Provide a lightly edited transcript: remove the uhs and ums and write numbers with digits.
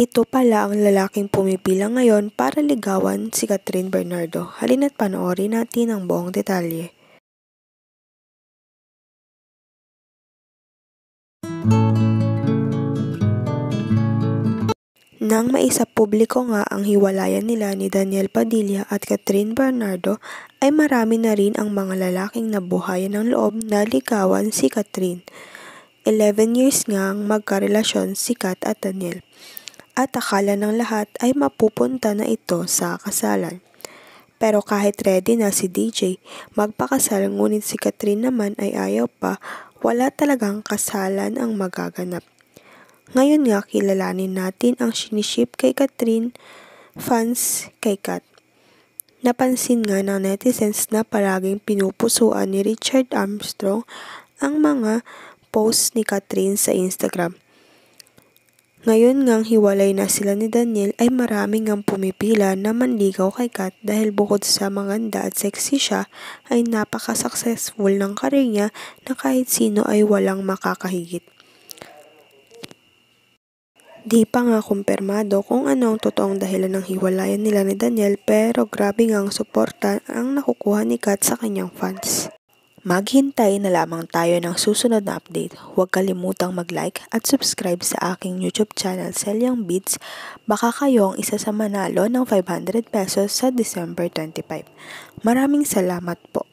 Ito pala ang lalaking pumipila ngayon para ligawan si Catherine Bernardo. Halina't panoorin natin ang buong detalye. Nang maisapubliko nga ang hiwalayan nila ni Daniel Padilla at Catherine Bernardo, ay marami na rin ang mga lalaking nabuhayan ng loob na ligawan si Catherine. 11 years nga ang magkarelasyon si Kat at Daniel. At akala ng lahat ay mapupunta na ito sa kasalan. Pero kahit ready na si DJ magpakasal, ngunit si Catherine naman ay ayaw pa, wala talagang kasalan ang magaganap. Ngayon nga kilalanin natin ang siniship kay Catherine, fans kay Kat. Napansin nga ng netizens na palaging pinupusuan ni Richard Armstrong ang mga posts ni Catherine sa Instagram. Ngayon ngang hiwalay na sila ni Daniel ay maraming ang pumipila na manligaw kay Kat dahil bukod sa maganda at sexy siya ay napaka-successful ng career niya na kahit sino ay walang makakahigit. Di pa nga kumpirmado kung ano ang totoong dahilan ng hiwalayan nila ni Daniel, pero grabe ngang suporta ang nakukuha ni Kat sa kanyang fans. Maghintay na lamang tayo ng susunod na update. Huwag kalimutang mag-like at subscribe sa aking YouTube channel, Celiang Beats. Baka kayo ang isa sa manalo ng 500 pesos sa December 25. Maraming salamat po.